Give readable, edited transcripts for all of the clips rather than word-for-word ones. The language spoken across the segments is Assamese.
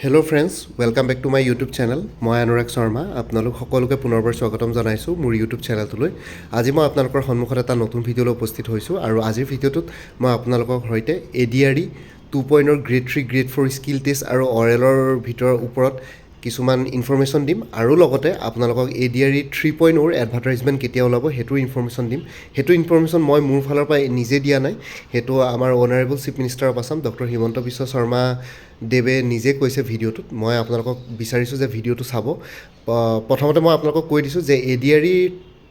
Hello' friends, welcome back to my YouTube channel. মই অনুৰাগ শৰ্মা। আপোনালোক সকলোকে পুনৰবাৰ স্বাগতম জনাইছোঁ মোৰ ইউটিউব চেনেলটোলৈ। আজি মই আপোনালোকৰ সন্মুখত এটা নতুন ভিডিঅ'লৈ উপস্থিত হৈছোঁ আৰু আজিৰ ভিডিঅ'টোত মই আপোনালোকৰ সৈতে ADRE 2.0 grade 3 grade 4 skill test আৰু অৰেলৰ ওপৰত কিছুমান ইনফৰ্মেশ্যন দিম আৰু লগতে আপোনালোকক ADRE 3.0 এডভাৰটাইজমেণ্ট কেতিয়া ওলাব সেইটোৰ ইনফৰ্মেশ্যন দিম। সেইটো ইনফৰ্মেশ্যন মই মোৰ ফালৰ পৰা নিজে দিয়া নাই, সেইটো আমাৰ honourable chief minister of Assam doctor Himanta Biswa Sarma দেৱে নিজে কৈছে ভিডিঅ'টোত। মই আপোনালোকক বিচাৰিছোঁ যে ভিডিঅ'টো চাব। প্ৰথমতে মই আপোনালোকক কৈ দিছোঁ যে ADRE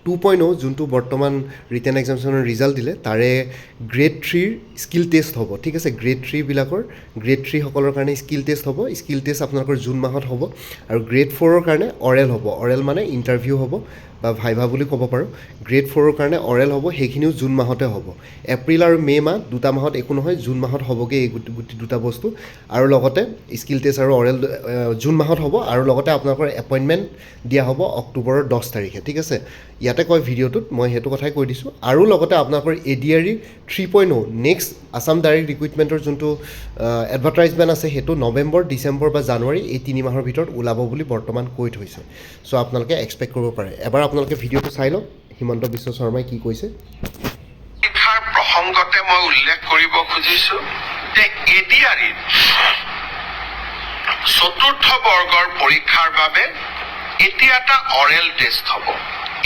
2.0 যোনটো বৰ্তমান ৰিটেন এক্সামিনেশ্যনৰ ৰিজাল্ট দিলে তাৰে গ্ৰেড 3ৰ স্কিল টেষ্ট হ'ব। ঠিক আছে, গ্ৰেড 3বিলাকৰ গ্ৰেড 3 সকলৰ কাৰণে স্কিল টেষ্ট হ'ব। স্কিল টেষ্ট আপোনালোকৰ জুন মাহত হ'ব আৰু গ্ৰেড 4ৰ কাৰণে অৰেল হ'ব। অৰেল মানে ইণ্টাৰভিউ হ'ব বা ভাইভা বুলি ক'ব পাৰোঁ। গ্ৰেড 4ৰ কাৰণে অৰেল হ'ব, সেইখিনিও জুন মাহতে হ'ব। এপ্ৰিল আৰু মে' মাহ দুটা মাহত একো নহয়, জুন মাহত হ'বগৈ এই দুটা বস্তু। আৰু লগতে স্কিল টেষ্ট আৰু অৰেল জুন মাহত হ'ব আৰু লগতে আপোনালোকৰ এপইণ্টমেণ্ট দিয়া হ'ব অক্টোবৰৰ 10 তাৰিখে। ঠিক আছে, ইয়াতে কয় ভিডিঅ'টোত মই সেইটো কথাই কৈ দিছোঁ। আৰু লগতে আপোনালোকৰ ADRE 3.0 নেক্সট আছাম ডাইৰেক্ট ৰিক্ৰুইটমেণ্টৰ যোনটো এডভাৰটাইজমেণ্ট আছে সেইটো নৱেম্বৰ, ডিচেম্বৰ বা জানুৱাৰী এই 3 মাহৰ ভিতৰত ওলাব বুলি বৰ্তমান কৈ থৈছে। চ' আপোনালোকে এক্সপেক্ট কৰিব পাৰে। এবাৰ আপোনালোকে ভিডিঅ'টো চাই লওক হিমন্ত বিশ্ব শৰ্মাই কি কৈছে। শিক্ষাৰ প্ৰসংগতে মই উল্লেখ কৰিব খুজিছোঁ যে ADRE চতুৰ্থ বৰ্গৰ পৰীক্ষাৰ বাবে এতিয়া এটা অৰেল টেষ্ট হ'ব।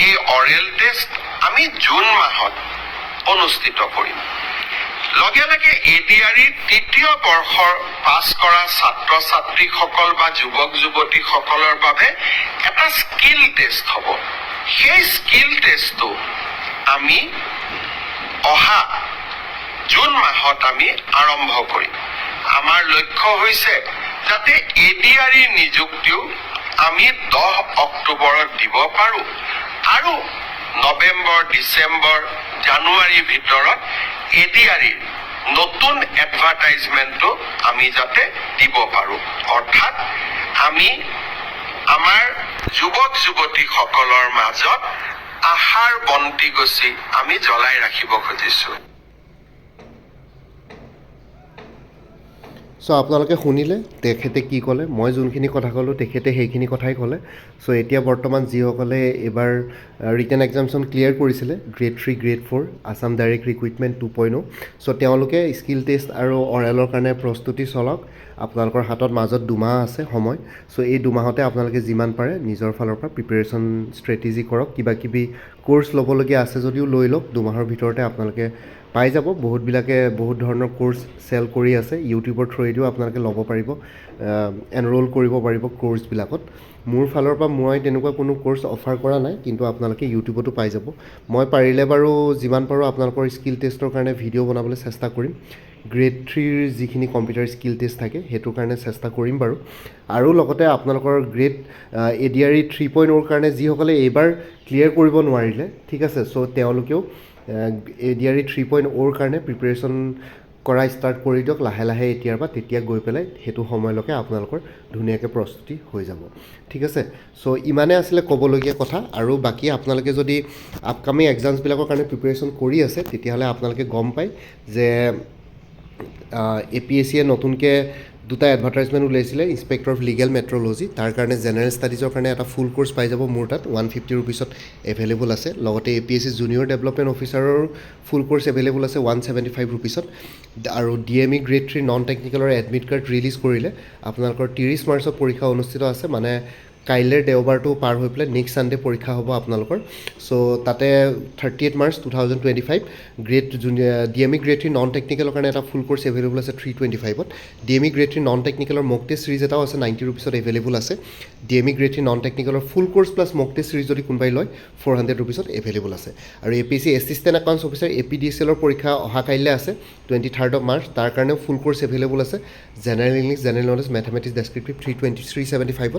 এই অৰেল টেষ্ট আমি জুন মাহত অনুষ্ঠিত কৰিম। লগে লগে ADRE তৃতীয় বৰ্ষৰ পাছ কৰা ছাত্ৰ ছাত্ৰীসকল বা যুৱক যুৱতীসকলৰ বাবে এটা স্কিল টেষ্ট হ'ব। সেই স্কিল টেষ্টটো আমি অহা জুন মাহত আমি আৰম্ভ কৰিম। আমাৰ লক্ষ্য হৈছে যাতে ADRE নিযুক্তিও আমি 10 অক্টোবৰত দিব পাৰোঁ আৰু নৱেম্বৰ, ডিচেম্বৰ, জানুৱাৰীৰ ভিতৰত ADRE নতুন এডভাৰটাইজমেণ্টটো আমি যাতে দিব পাৰোঁ। অৰ্থাৎ আমি আমাৰ যুৱক যুৱতীসকলৰ মাজত আশাৰ বন্তি গছি আমি জ্বলাই ৰাখিব খুজিছোঁ। চ' আপোনালোকে শুনিলে তেখেতে কি ক'লে। মই যোনখিনি কথা ক'লোঁ তেখেতে সেইখিনি কথাই ক'লে। চ' এতিয়া বৰ্তমান যিসকলে এইবাৰ ৰিটেন এক্সামিনেশ্যন ক্লিয়াৰ কৰিছিলে grade 3 grade 4 Assam direct recruitment 2.0, চ' তেওঁলোকে স্কিল টেষ্ট আৰু অৰেলৰ কাৰণে প্ৰস্তুতি চলাওক। আপোনালোকৰ হাতত মাজত দুমাহ আছে সময়। চ' এই দুমাহতে আপোনালোকে যিমান পাৰে নিজৰ ফালৰ পৰা প্ৰিপেৰেশ্যন ষ্ট্ৰেটেজি কৰক। কিবা কিবি কোৰ্চ ল'বলগীয়া আছে যদিও লৈ লওক, দুমাহৰ ভিতৰতে আপোনালোকে পাই যাব। বহুতবিলাকে বহুত ধৰণৰ কোৰ্চ চেল কৰি আছে, ইউটিউবৰ থ্ৰুৱেদিও আপোনালোকে ল'ব পাৰিব, এনৰোল কৰিব পাৰিব কোৰ্চবিলাকত। মোৰ ফালৰ পৰা মই তেনেকুৱা কোনো কোৰ্চ অফাৰ কৰা নাই, কিন্তু আপোনালোকে ইউটিউবতো পাই যাব। মই পাৰিলে বাৰু যিমান পাৰোঁ আপোনালোকৰ স্কিল টেষ্টৰ কাৰণে ভিডিঅ' বনাবলৈ চেষ্টা কৰিম। গ্ৰেড 3ৰ যিখিনি কম্পিউটাৰ স্কিল টেষ্ট থাকে সেইটোৰ কাৰণে চেষ্টা কৰিম বাৰু। আৰু লগতে আপোনালোকৰ গ্ৰেড ADRE 3.0ৰ কাৰণে যিসকলে এইবাৰ ক্লিয়াৰ কৰিব নোৱাৰিলে, ঠিক আছে, চ' তেওঁলোকেও ADRE 3.0ৰ কাৰণে প্ৰিপেৰেশ্যন কৰা ষ্টাৰ্ট কৰি দিয়ক লাহে লাহে এতিয়াৰ পৰা। তেতিয়া গৈ পেলাই সেইটো সময়লৈকে আপোনালোকৰ ধুনীয়াকৈ প্ৰস্তুতি হৈ যাব। ঠিক আছে, চ' ইমানেই আছিলে ক'বলগীয়া কথা। আৰু বাকী আপোনালোকে যদি আপকামিং এক্সামছবিলাকৰ কাৰণে প্ৰিপেৰেশ্যন কৰি আছে তেতিয়াহ'লে আপোনালোকে গম পায় যে APSCয়ে নতুনকৈ দুটা এডভাৰটাইজমেণ্ট ওলাইছিলে ইনস্পেক্টৰ অফ লিগেল মেট্ৰলজি। তাৰ কাৰণে জেনেৰেল ষ্টাডিজৰ কাৰণে এটা ফুল কোৰ্চ পাই যাব মোৰ তাত 150 ৰুপিছত এভেইলেবল আছে। লগতে APSC জুনিয়ৰ ডেভেলপমেণ্ট অফিচাৰৰ ফুল কোৰ্চ এভেইলেবল আছে 175 ৰুপিছত। আৰু DME গ্ৰেড 3 নন টেকনিকেলৰ এডমিট কাৰ্ড ৰিলিজ কৰিলে। আপোনালোকৰ 30 মাৰ্চত পৰীক্ষা অনুষ্ঠিত আছে, মানে কাইলৈৰ দেওবাৰটো পাৰ হৈ পেলাই নেক্সট ছানডে পৰীক্ষা হ'ব আপোনালোকৰ। চ' তাতে 38 মাৰ্চ 2025 DME গ্ৰেড 3 নন টেকনিকেলৰ কাৰণে এটা ফুল কোৰ্চ এভেইলেবল আছে 325ত। DME গ্ৰেড 3 নন টেকনিকেলৰ মক টেষ্ট চিৰিজ এটাও আছে 90 ৰুপিছত এভেইলেবল আছে। DME গ্ৰেড 3 নন টেকনিকেলৰ ফুল কোৰ্চ প্লাছ মক টেষ্ট চিৰিজ যদি কোনোবাই লয় 400 ৰুপিছত এভেইলেবল আছে। আৰু APSC এছিষ্টেণ্ট একাউণ্টছ অফিচাৰ APDCLৰ পৰীক্ষা অহা কাইলৈ আছে 23 মাৰ্চ, তাৰ কাৰণেও ফুল কোৰ্চ এভেইলেবল আছে। General English, general knowledge, mathematics, descriptive 375ত।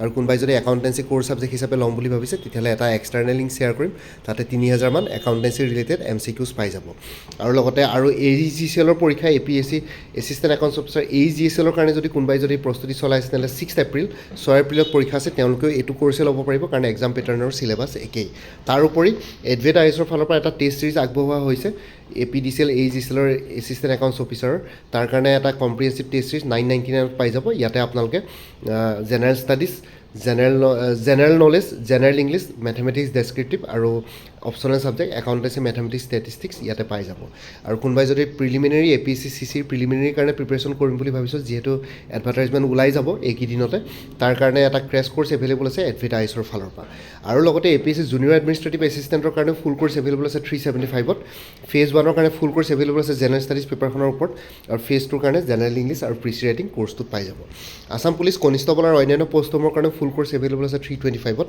আৰু কোনোবাই কোনোবাই যদি একাউণ্টেঞ্চি কোৰ্চ ছাবজেক্ট হিচাপে ল'ম বুলি ভাবিছে তেতিয়াহ'লে এটা এক্সটাৰ্নেল লিংক শ্বেয়াৰ কৰিম, তাতে 3000 মান একাউণ্টেঞ্চি ৰিলেটেড MCQs পাই যাব। আৰু লগতে আৰু AGCL পৰীক্ষা APSC assistant accounts officer AGCL কাৰণে যদি কোনোবাই যদি প্ৰস্তুতি চলাই আছে তেনেহ'লে 6 এপ্ৰিলত পৰীক্ষা আছে, তেওঁলোকেও এইটো কোৰ্চে ল'ব পাৰিব কাৰণ এক্সাম পেটাৰ্ণৰ চিলেবাছ একেই। তাৰোপৰি এডভেট IASৰ ফালৰ পৰা এটা টেষ্ট চিৰিজ আগবঢ়োৱা হৈছে APDCL AGCLৰ এছিষ্টেণ্ট একাউণ্টছ অফিচাৰৰ, তাৰ কাৰণে এটা কম্প্ৰিহেনচিভ টেষ্ট চিৰিজ 999 পাই যাব। ইয়াতে আপোনালোকে general studies, general knowledge, general English, mathematics descriptive আৰু optional subject accountancy mathematics statistics ইয়াতে পাই যাব। আৰু কোনোবাই যদি প্ৰিলিমিনেৰী APSC CCৰ প্ৰিলিমিনেৰীৰ কাৰণে প্ৰিপেৰেশ্যন কৰিম বুলি ভাবিছোঁ, যিহেতু এডভাৰটাইজমেণ্ট ওলাই যাব এইকেইদিনতে, তাৰ কাৰণে এটা ক্ৰেছ কোৰ্চ এভেইলেবল আছে এডভেট IASৰ ফালৰ পৰা। আৰু লগতে APSC জুনিয়ৰ এডমিনিষ্ট্ৰেটিভ এছিষ্টেণ্টৰ কাৰণে ফুল কোৰ্চ এভেইলেবল আছে 375ত। ফেজ 1ৰ কাৰণে ফুল কোৰ্চ এভেইলেবল আছে জেনেৰেল ষ্টাডিজ পেপাৰখনৰ ওপৰত, আৰু ফেজ 2ৰ কাৰণে জেনেৰেল ইংলিছ আৰু প্ৰিচি ৰাইটিং কোৰ্চটোত পাই যাব। আছাম পুলিচ কনিষ্টবল আৰু অন্যান্য পষ্টসমূহৰ কাৰণে ফুল কোৰ্চ এভেইলেবল আছে 325ত।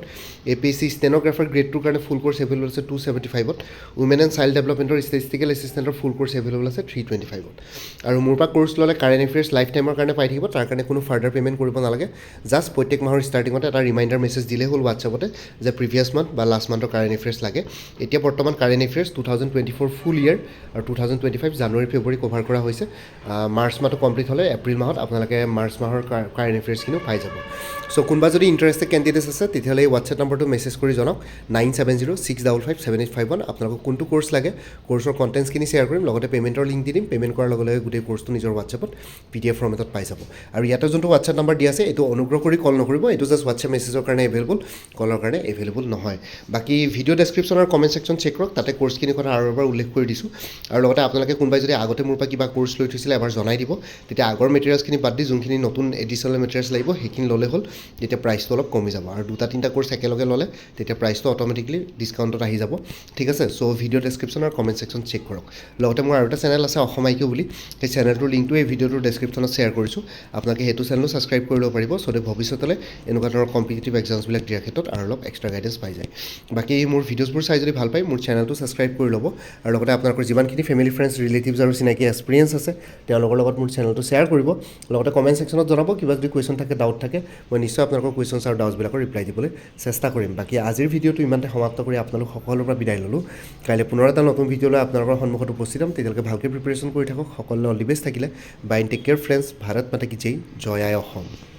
APSC ষ্টেন'গ্ৰাফাৰ গ্ৰেড 2ৰ কাৰণে ফুল কোৰ্চ এভেইলেবল আছে 275ত। উমেন এণ্ড চাইল্ড ডেভেলপমেণ্টৰ ষ্টেটিষ্টিকেল এছিষ্টেণ্টৰ ফুল কোৰ্চ এভেইলেবল আছে 325ত। আৰু মোৰ পৰা কোৰ্চ ল'লে কাৰেণ্ট এফেয়াৰ্ছ লাইফ টাইমৰ কাৰণে পাই থাকিব, তাৰ কাৰণে কোনো ফাৰ্ডাৰ পে'মেণ্ট কৰিব নালাগে। জাষ্ট প্ৰত্যেক মাহৰ ষ্টাৰ্টিঙতে এটা ৰিমাইণ্ডাৰ মেছেজ দিলেই হ'ল হোৱাটছএপতে যে প্ৰিভিয়াছ মান্থ বা লাষ্ট মান্থৰ কাৰেণ্ট এফেয়াৰ্ছ লাগে। এতিয়া বৰ্তমান কাৰেণ্ট এফেয়াৰ্ছ 2024 ফুল ইয়েৰ আৰু 2025 জানুৱাৰী ফেব্ৰুৱাৰী কভাৰ কৰা হৈছে। মাৰ্চ মাহটো কমপ্লিট হ'লে এপ্ৰিল মাহত আপোনালোকে মাৰ্চ মাহৰ কাৰেণ্ট এফেয়াৰ্ছখিনিও পাই যাব। চ' কোনোবা যদি ইণ্টাৰেষ্টেড কেণ্ডিডেটছ আছে তেতিয়াহ'লে এই হোৱাটছএপ নম্বৰটো মেছেজ কৰি জনাওক 9706557851। আপোনালোকক কোনটো কোৰ্চ লাগে, কোৰ্চৰ কণ্টেণ্টছখিনি শ্বেয়াৰ কৰিম, লগতে পে'মেণ্টৰ লিংক দি দিম। পে'মেণ্ট কৰাৰ লগে লগে গোটেই কোৰ্চটো নিজৰ হোৱাটছএপত PDF ফৰ্মেটত পাই যাব। আৰু ইয়াতে যোনটো হোৱাটছএপ নম্বৰ দিয়া আছে এইটো অনুগ্ৰহ কৰি কল নকৰিব, এইটো জাষ্ট হোৱাটছএপ মেছেজৰ কাৰণে এভেইলেবল, কলৰ কাৰণে এভেইলেবল নহয়। বাকী ভিডিঅ' ডেছক্ৰিপশ্যন আৰু কমেণ্ট ছেকশ্যন চেক কৰক, তাতে কোৰ্চখিনিৰ কথা আৰু এবাৰ উল্লেখ কৰি দিছোঁ। আৰু লগতে আপোনালোকে কোনোবাই যদি আগতে মোৰ পৰা কিবা কোৰ্চ লৈ থৈছিলে এবাৰ জনাই দিব, তেতিয়া আগৰ মেটেৰিয়েলছখিনি বাদ দি যোনখিনি নতুন এডিশ্যনেল মেটেৰিয়েলছ লাগিব সেইখিনি ল'লে হ'ল, তেতিয়া প্ৰাইচটো অলপ কমি যাব। আৰু 2-3টা কোৰ্চ একেলগে ল'লে তেতিয়া প্ৰাইচটো অট'মেটিকলি ডিছকাউণ্টত আহি যাব। ঠিক আছে, চ' ভিডিঅ' ডেছক্ৰিপশ্যন আৰু কমেণ্ট ছেকশ্যন চেক কৰক। লগতে মোৰ আৰু এটা চেনেল আছে অসম IQ বুলি, সেই চেনেলটোৰ লিংকটো এই ভিডিঅ'টোৰ ডেছক্ৰিপশ্যনত শ্বেয়াৰ কৰিছোঁ। আপোনালোকে সেইটো চেনেলো ছাবস্ক্ৰাইব কৰি ল'ব পাৰিব, চ' ভৱিষ্যতলৈ এনেকুৱা ধৰণৰ কম্পিটিটিভ এক্সামছবিলাক দিয়াৰ ক্ষেত্ৰত আৰু অলপ এক্সট্ৰা গাইডেঞ্চ পাই যায়। বাকী মোৰ ভিডিঅ'ছবোৰ চাই যদি ভাল পায় মোৰ চেনেলটো ছাবস্ক্ৰাইব কৰি ল'ব, আৰু লগতে আপোনালোকৰ যিমানখিনি ফেমিলি ফ্ৰেণ্ডছ ৰিলেটিভছ আৰু চিনাকি এক্সপিৰিয়েঞ্চ আছে তেওঁলোকৰ লগত মোৰ চেনেলটো শ্বেয়াৰ কৰিব। লগতে কমেণ্ট ছেকশ্যনত জনাব কিবা যদি কুৱেশ্যন থাকে, ডাউট থাকে, মই নিশ্চয় আপোনালোকৰ কুৱেশ্যনছ আৰু ডাউটছবিলাকৰ ৰিপ্লাই দিবলৈ চেষ্টা কৰিম। বাকী আজিৰ ভিডিঅ'টো ইমানতে সমাপ্ত কৰি আপোনালোক সকলোৰে পৰা বিদায় ল'লোঁ। কাইলৈ পুনৰ এটা নতুন ভিডিঅ' লৈ আপোনালোকৰ সন্মুখত উপস্থিত হ'ম। তেতিয়ালৈকে ভালকৈ প্ৰিপেৰেশ্যন কৰি থাকক। সকলোলৈ অল দি বেষ্ট থাকিলে। বাই, টেক কেয়াৰ ফ্ৰেণ্ডছ। ভাৰত মাতা কি জয়, জয় আই অসম।